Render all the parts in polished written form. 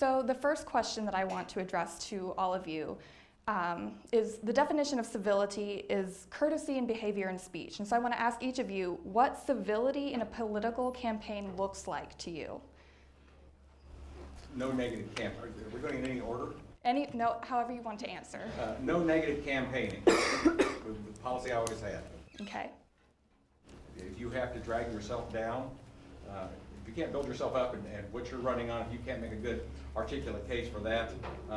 So the first question that I want to address to all of you is the definition of civility is courtesy in behavior and speech. And so I want to ask each of you what civility in a political campaign looks like to you. No negative campaign. Are we going in any order? No, however you want to answer. No negative campaigning. The policy I always had. Okay. If you have to drag yourself down, if you can't build yourself up and what you're running on, if you can't make a good articulate case for that,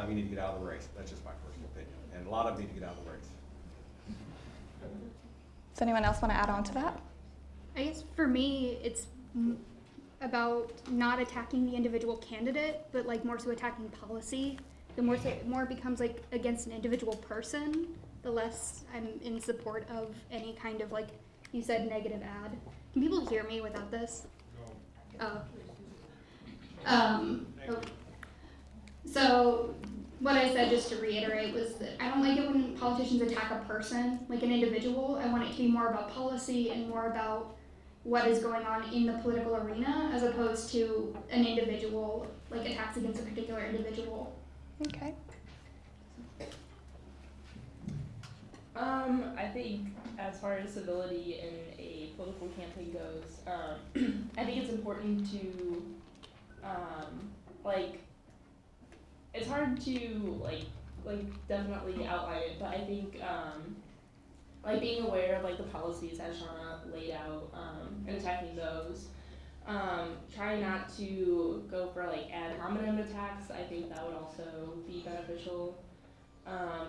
you need to get out of the race. That's just my personal opinion. And a lot of them need to get out of the race. Does anyone else want to add on to that? I guess for me, it's about not attacking the individual candidate, but like more so attacking policy. The more it becomes like against an individual person, the less I'm in support of any kind of, like you said, negative ad. Can people hear me without this? Oh. So what I said, just to reiterate, was that I don't like it when politicians attack a person, like an individual. I want it to be more about policy and more about what is going on in the political arena, as opposed to an individual, like attacks against a particular individual. Okay. I think as far as civility in a political campaign goes, I think it's important to, it's hard to, definitely outline it, but I think, being aware of, the policies as Shauna laid out, and attacking those, trying not to go for, ad hominem attacks. I think that would also be beneficial.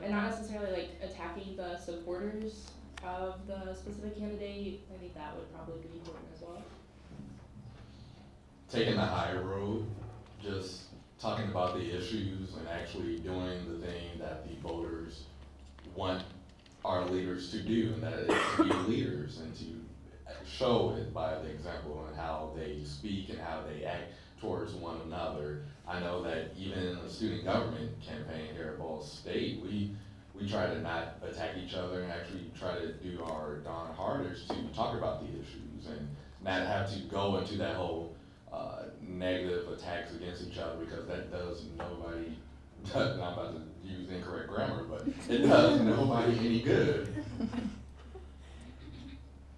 And not necessarily attacking the supporters of the specific candidate. I think that would probably be important as well. Taking the higher road, just talking about the issues and actually doing the thing that the voters want our leaders to do, and that is to be leaders and to show it by the example and how they speak and how they act towards one another. I know that even in the student government campaign here at Ball State, we try to not attack each other and actually try to do our darn hardest to talk about the issues and not have to go into that whole negative attacks against each other, because that does nobody, I'm about to use incorrect grammar, but it does nobody any good.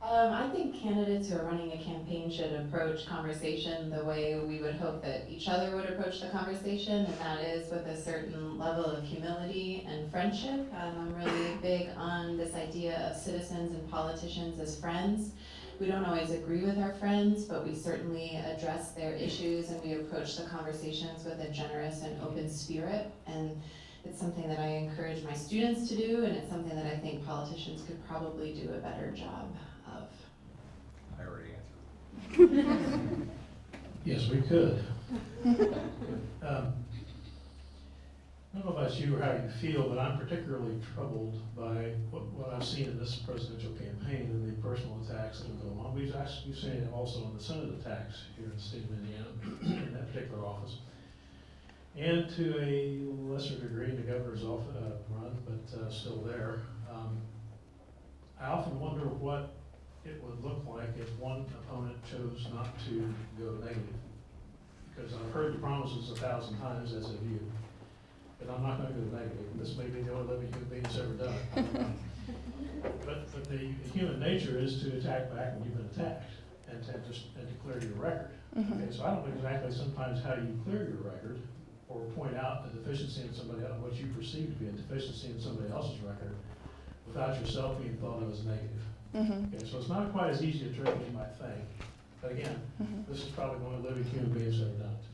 I think candidates who are running a campaign should approach conversation the way we would hope that each other would approach the conversation, and that is with a certain level of humility and friendship. I'm really big on this idea of citizens and politicians as friends. We don't always agree with our friends, but we certainly address their issues and we approach the conversations with a generous and open spirit. And it's something that I encourage my students to do, and it's something that I think politicians could probably do a better job of. I already answered. Yes, we could. I don't know about you or how you feel, but I'm particularly troubled by what I've seen in this presidential campaign and the personal attacks that are going on. We've seen it also in the Senate attacks here in the state of Indiana, in that particular office. And to a lesser degree in the governor's office, run, but still there. I often wonder what it would look like if one opponent chose not to go negative. Because I've heard the promises 1,000 times, as have you. But I'm not going to go negative. This may be the only living human being that's ever done it. I don't know. But the human nature is to attack back when you've been attacked and to clear your record. Mm-hmm. Okay, so I don't know exactly sometimes how you clear your record or point out a deficiency in somebody else, what you perceive to be a deficiency in somebody else's record, without yourself being thought of as negative. Mm-hmm. Okay, so it's not quite as easy a trick as you might think. But again, this is probably one of the living human beings that have done it.